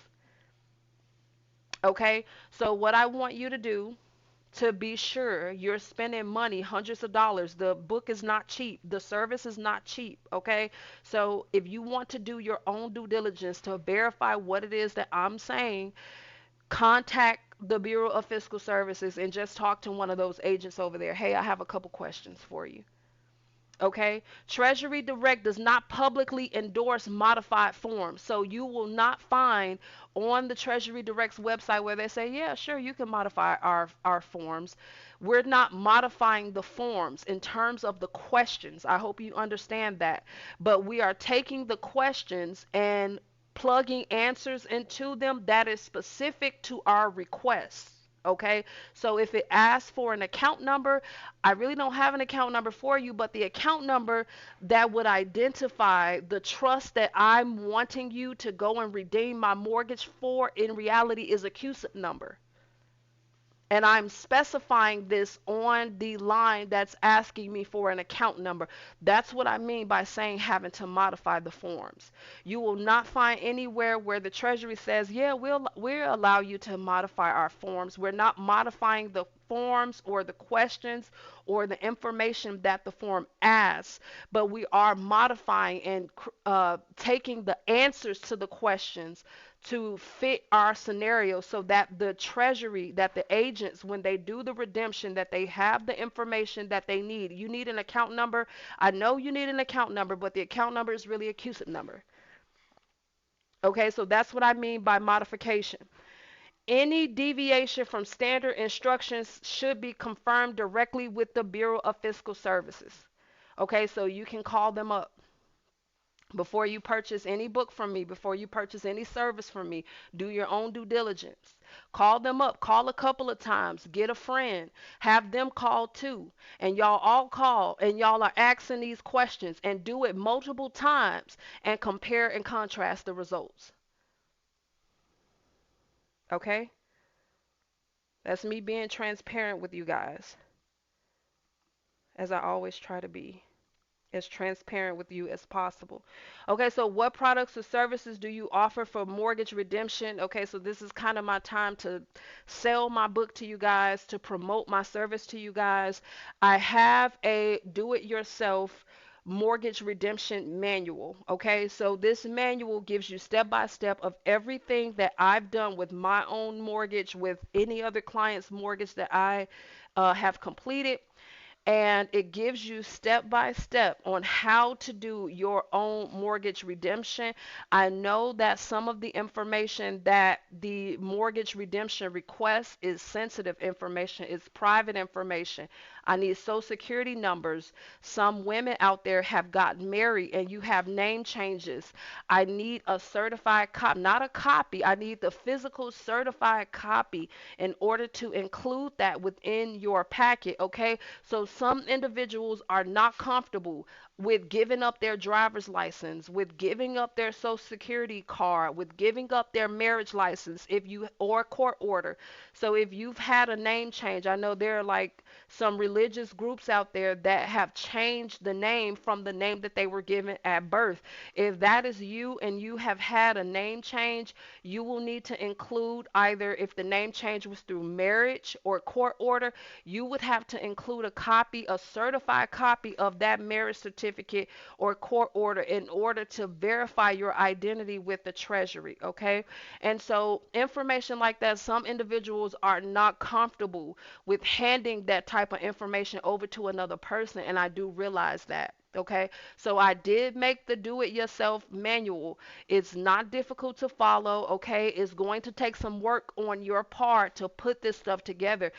Okay, so what I want you to do to be sure you're spending money, hundreds of dollars. The book is not cheap. The service is not cheap. Okay. So if you want to do your own due diligence to verify what it is that I'm saying, contact the Bureau of Fiscal Services and just talk to one of those agents over there. Hey, I have a couple questions for you. Okay, Treasury Direct does not publicly endorse modified forms. So you will not find on the Treasury Direct's website where they say, yeah, sure, you can modify our forms. We're not modifying the forms in terms of the questions. I hope you understand that. But we are taking the questions and plugging answers into them that is specific to our requests. Okay, so if it asks for an account number, I really don't have an account number for you, but the account number that would identify the trust that I'm wanting you to go and redeem my mortgage for in reality is a CUSIP number. And I'm specifying this on the line that's asking me for an account number. That's what I mean by saying having to modify the forms. You will not find anywhere where the Treasury says, yeah, we'll allow you to modify our forms. We're not modifying the forms or the questions or the information that the form asks, but we are modifying and taking the answers to the questions to fit our scenario so that the treasury, that the agents, when they do the redemption, that they have the information that they need. You need an account number. I know you need an account number, but the account number is really a CUSIP number. Okay, so that's what I mean by modification. Any deviation from standard instructions should be confirmed directly with the Bureau of Fiscal Services. Okay, so you can call them up before you purchase any book from me, before you purchase any service from me. Do your own due diligence. Call them up, call a couple of times, get a friend, have them call too, and y'all all call and y'all are asking these questions and do it multiple times and compare and contrast the results. Okay, that's me being transparent with you guys, as I always try to be as transparent with you as possible. Okay, so what products or services do you offer for mortgage redemption? Okay, so this is kind of my time to sell my book to you guys, to promote my service to you guys. I have a do it yourself mortgage redemption manual. Okay, so this manual gives you step by step of everything that I've done with my own mortgage, with any other client's mortgage that I have completed, and it gives you step by step on how to do your own mortgage redemption. I know that some of the information that the mortgage redemption request is sensitive information, it's private information. I need social security numbers. Some women out there have gotten married and you have name changes. I need a certified copy, not a copy, I need the physical certified copy in order to include that within your packet. Okay, so some individuals are not comfortable with giving up their driver's license, with giving up their social security card, with giving up their marriage license, if you or court order. So if you've had a name change, I know there are like some religious groups out there that have changed the name from the name that they were given at birth. If that is you and you have had a name change, you will need to include, either if the name change was through marriage or court order, you would have to include a copy, a certified copy of that marriage certificate or court order in order to verify your identity with the Treasury. Okay, and so information like that, some individuals are not comfortable with handing that type of information over to another person, and I do realize that. Okay, so I did make the do it yourself manual. It's not difficult to follow. Okay, it's going to take some work on your part to put this stuff together.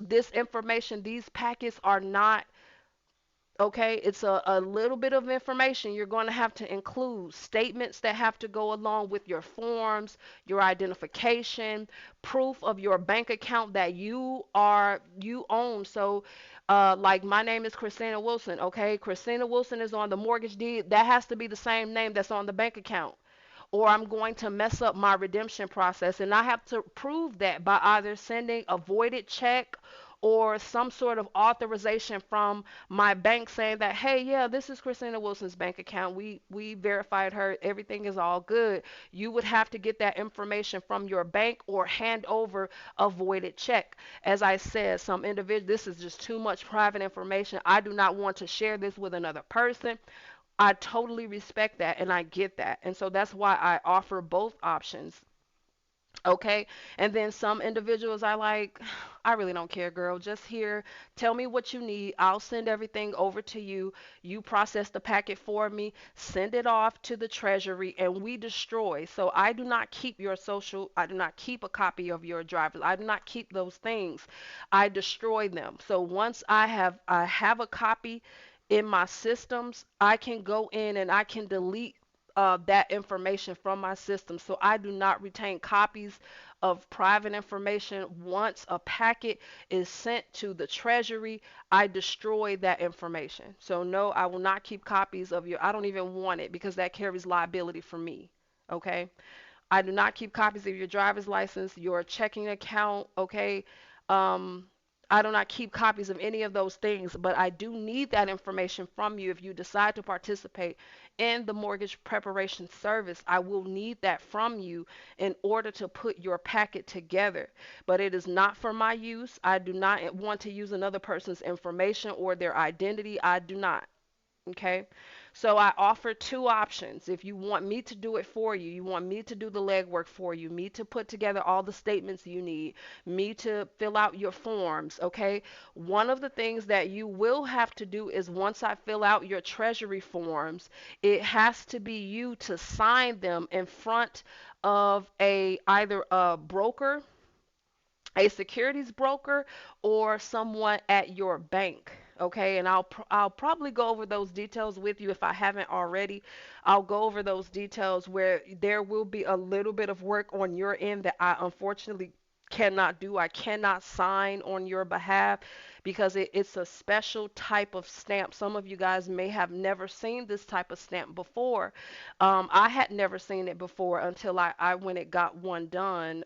This information, these packets are not, okay, it's a little bit of information you're going to have to include, statements that have to go along with your forms, your identification, proof of your bank account that you own. So like my name is Christina Wilson. Okay, Christina Wilson is on the mortgage deed, that has to be the same name that's on the bank account, or I'm going to mess up my redemption process. And I have to prove that by either sending a voided check or some sort of authorization from my bank saying that, hey, yeah, this is Christina Wilson's bank account. We verified her. Everything is all good. You would have to get that information from your bank or hand over a voided check. As I said, some individuals, this is just too much private information. I do not want to share this with another person. I totally respect that and I get that. And so that's why I offer both options. Okay. And then some individuals are like, I really don't care, girl. Just here, tell me what you need. I'll send everything over to you. You process the packet for me, send it off to the Treasury, and we destroy. So I do not keep your social, I do not keep a copy of your driver's, I do not keep those things. I destroy them. So once I have a copy in my systems, I can go in and I can delete that information from my system. So I do not retain copies of private information. Once a packet is sent to the Treasury, I destroy that information. So no, I will not keep copies of your, I don't even want it because that carries liability for me. Okay. I do not keep copies of your driver's license, your checking account, okay? Um, I do not keep copies of any of those things, but I do need that information from you if you decide to participate in the mortgage preparation service. I will need that from you in order to put your packet together. But it is not for my use. I do not want to use another person's information or their identity. I do not. Okay. So I offer two options. If you want me to do it for you, you want me to do the legwork for you, me to put together all the statements you need, me to fill out your forms, okay? One of the things that you will have to do is once I fill out your treasury forms, it has to be you to sign them in front of a either a broker, a securities broker, or someone at your bank. Okay, and I'll probably go over those details with you if I haven't already. I'll go over those details where there will be a little bit of work on your end that I unfortunately cannot do. I cannot sign on your behalf because it's a special type of stamp. Some of you guys may have never seen this type of stamp before. I had never seen it before until I went and got one done.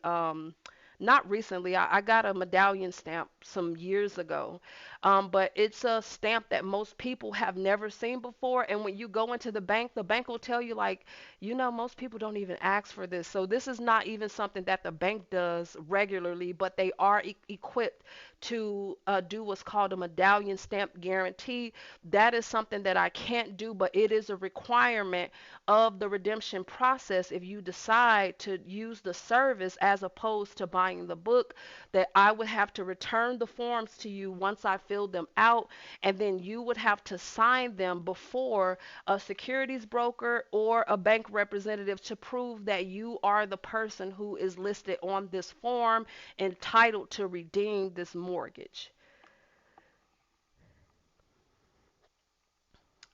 Not recently. I got a medallion stamp some years ago. But it's a stamp that most people have never seen before. And when you go into the bank will tell you, like, most people don't even ask for this. So this is not even something that the bank does regularly, but they are equipped to do what's called a medallion stamp guarantee. That is something that I can't do, but it is a requirement of the redemption process if you decide to use the service as opposed to buying the book, that I would have to return the forms to you once I filled them out, and then you would have to sign them before a securities broker or a bank representative to prove that you are the person who is listed on this form entitled to redeem this mortgage.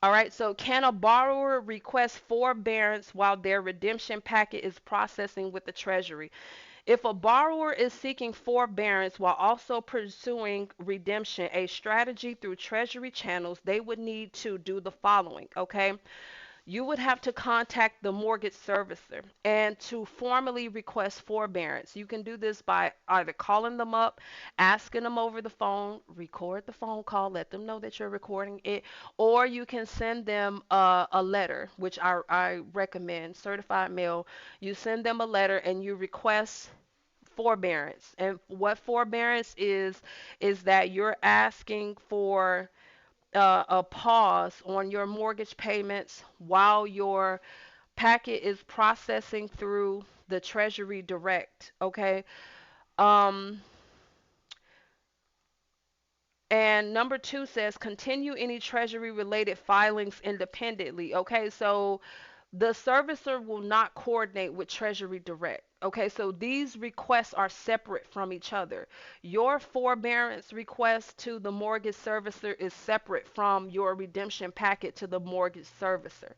All right, so can a borrower request forbearance while their redemption packet is processing with the Treasury? If a borrower is seeking forbearance while also pursuing redemption, a strategy through Treasury channels, they would need to do the following, okay? You would have to contact the mortgage servicer and to formally request forbearance. You can do this by either calling them up, asking them over the phone, record the phone call, let them know that you're recording it, or you can send them a letter, which I recommend, certified mail. You send them a letter and you request forbearance. And what forbearance is that you're asking for a pause on your mortgage payments while your packet is processing through the Treasury Direct. Okay. Um, and number two says continue any Treasury related filings independently. Okay. So the servicer will not coordinate with Treasury Direct. Okay, so these requests are separate from each other. Your forbearance request to the mortgage servicer is separate from your redemption packet to the mortgage servicer.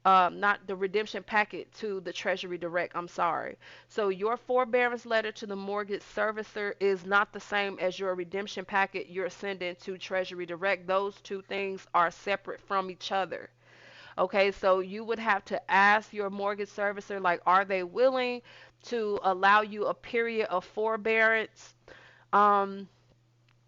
Not the redemption packet to the Treasury Direct, I'm sorry. So your forbearance letter to the mortgage servicer is not the same as your redemption packet you're sending to Treasury Direct. Those two things are separate from each other. Okay, so you would have to ask your mortgage servicer, like, are they willing to allow you a period of forbearance? Um,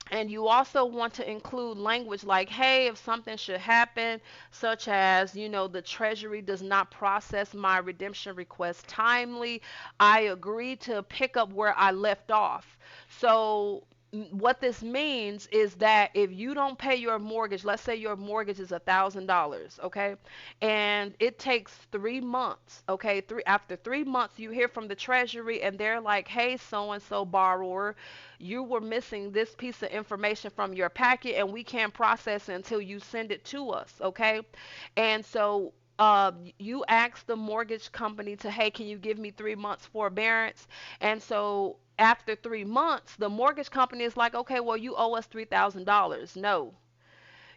and you also want to include language like, hey, if something should happen, such as, the Treasury does not process my redemption request timely, I agree to pick up where I left off. So, what this means is that if you don't pay your mortgage, let's say your mortgage is $1,000, okay, and it takes 3 months, okay, after 3 months you hear from the Treasury and they're like, hey, so and so borrower, you were missing this piece of information from your packet and we can't process it until you send it to us, okay? And so you ask the mortgage company to, hey, can you give me 3 months forbearance? And so after 3 months, the mortgage company is like, okay, well, you owe us $3,000. No,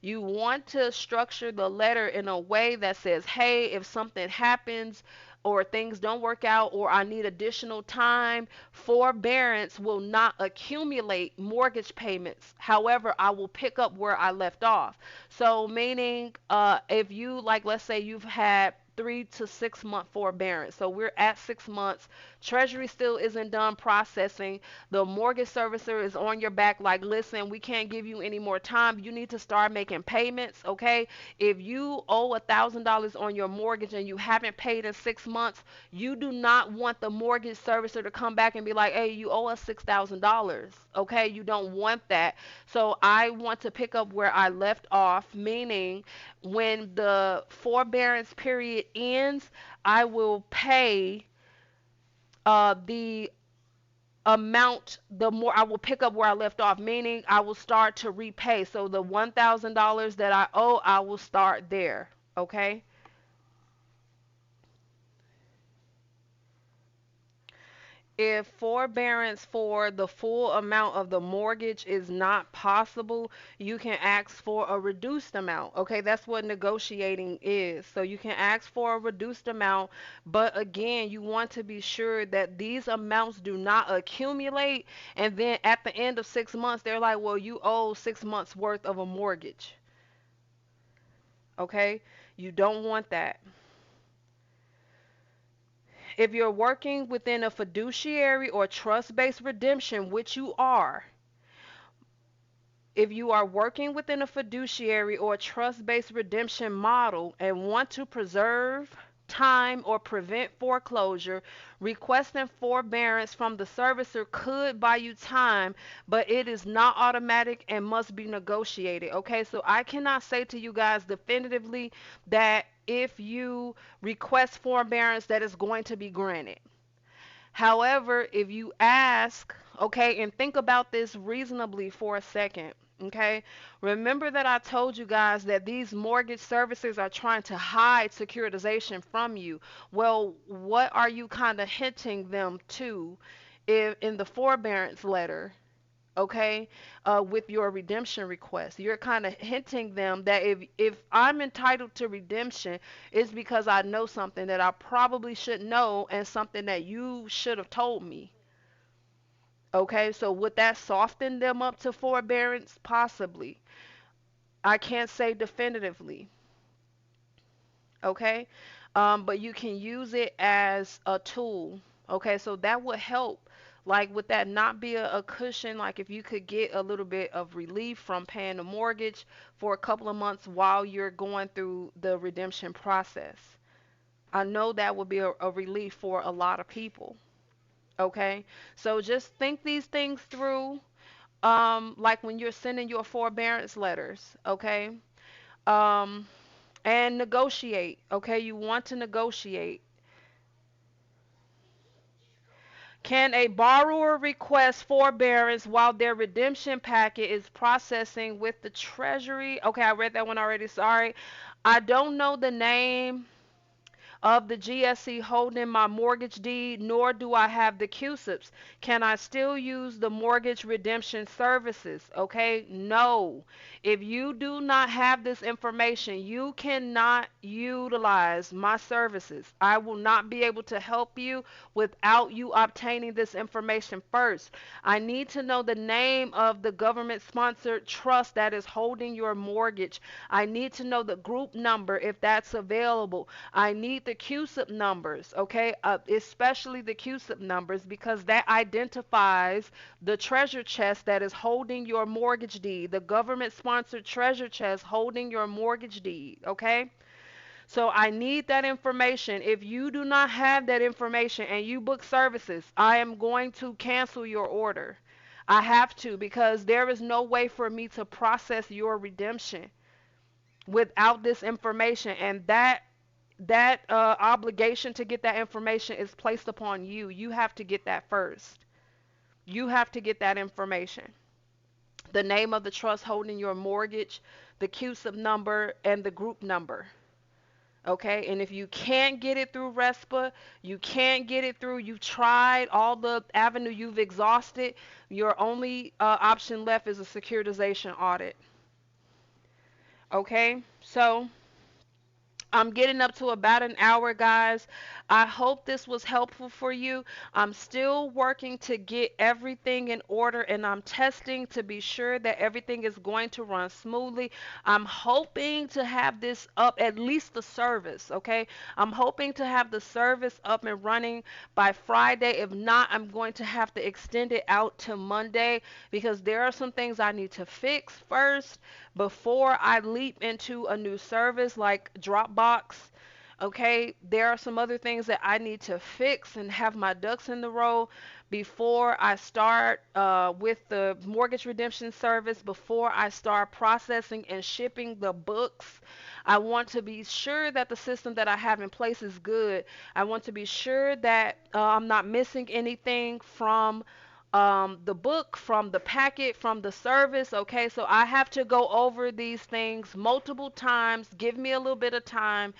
You want to structure the letter in a way that says, hey, if something happens or things don't work out or I need additional time, forbearance will not accumulate mortgage payments. However, I will pick up where I left off. So meaning if you, like, let's say you've had 3 to 6 month forbearance. So we're at 6 months. Treasury still isn't done processing. The mortgage servicer is on your back, like, listen, we can't give you any more time. You need to start making payments, okay? If you owe $1,000 on your mortgage and you haven't paid in 6 months, you do not want the mortgage servicer to come back and be like, hey, you owe us $6,000, okay? You don't want that. So I want to pick up where I left off, meaning when the forbearance period ends, I will pay the amount, the more I will pick up where I left off, meaning I will start to repay. So the $1,000 that I owe, I will start there. Okay. If forbearance for the full amount of the mortgage is not possible, you can ask for a reduced amount. Okay, that's what negotiating is. So you can ask for a reduced amount, but again, you want to be sure that these amounts do not accumulate, and then at the end of 6 months, they're like, well, you owe 6 months worth of a mortgage. Okay, you don't want that. If you're working within a fiduciary or trust-based redemption, which you are, if you are working within a fiduciary or trust-based redemption model and want to preserve time or prevent foreclosure, requesting forbearance from the servicer could buy you time, but it is not automatic and must be negotiated. Okay, so I cannot say to you guys definitively that if you request forbearance that is going to be granted. However, if you ask, okay, and think about this reasonably for a second, okay, remember that I told you guys that these mortgage services are trying to hide securitization from you. Well, what are you kind of hinting them to if, in the forbearance letter? Okay, with your redemption request, you're kind of hinting them that if I'm entitled to redemption, it's because I know something that I probably should know and something that you should have told me. Okay, so would that soften them up to forbearance? Possibly. I can't say definitively. Okay, but you can use it as a tool. Okay, so that would help. Like, would that not be a cushion? Like, if you could get a little bit of relief from paying the mortgage for a couple of months while you're going through the redemption process. I know that would be a relief for a lot of people. Okay, so just think these things through. Like when you're sending your forbearance letters. Okay. Um, and negotiate. Okay, you want to negotiate. Can a borrower request forbearance while their redemption packet is processing with the Treasury? Okay, I read that one already. Sorry. I don't know the name of the GSE holding my mortgage deed, nor do I have the CUSIPs. Can I still use the mortgage redemption services? Okay, no. If you do not have this information, you cannot utilize my services. I will not be able to help you without you obtaining this information first. I need to know the name of the government sponsored trust that is holding your mortgage. I need to know the group number if that's available. I need the CUSIP numbers, okay? Especially the CUSIP numbers because that identifies the treasure chest that is holding your mortgage deed, the government sponsored treasure chest holding your mortgage deed, okay? So I need that information. If you do not have that information and you book services, I am going to cancel your order. I have to because there is no way for me to process your redemption without this information, and that obligation to get that information is placed upon you. You have to get that first. You have to get that information. The name of the trust holding your mortgage, the CUSIP number, and the group number. Okay, and if you can't get it through RESPA, you can't get it through, you've tried all the avenue, you've exhausted, your only option left is a securitization audit. Okay, so I'm getting up to about an hour, guys. I hope this was helpful for you. I'm still working to get everything in order and I'm testing to be sure that everything is going to run smoothly. I'm hoping to have this up, at least the service, okay? I'm hoping to have the service up and running by Friday. If not, I'm going to have to extend it out to Monday because there are some things I need to fix first before I leap into a new service like Dropbox. Okay, there are some other things that I need to fix and have my ducks in the row before I start with the mortgage redemption service, before I start processing and shipping the books. I want to be sure that the system that I have in place is good. I want to be sure that I'm not missing anything from the book, from the packet, from the service. Okay, so I have to go over these things multiple times. Give me a little bit of time.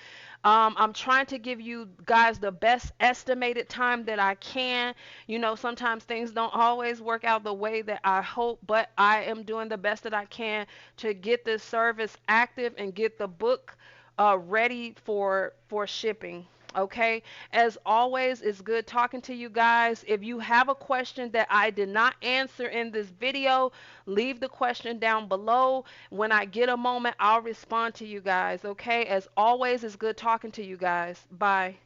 I'm trying to give you guys the best estimated time that I can. You know, sometimes things don't always work out the way that I hope, but I am doing the best that I can to get this service active and get the book ready for shipping. Okay, as always, it's good talking to you guys. If you have a question that I did not answer in this video, leave the question down below. When I get a moment, I'll respond to you guys. Okay, as always, it's good talking to you guys. Bye.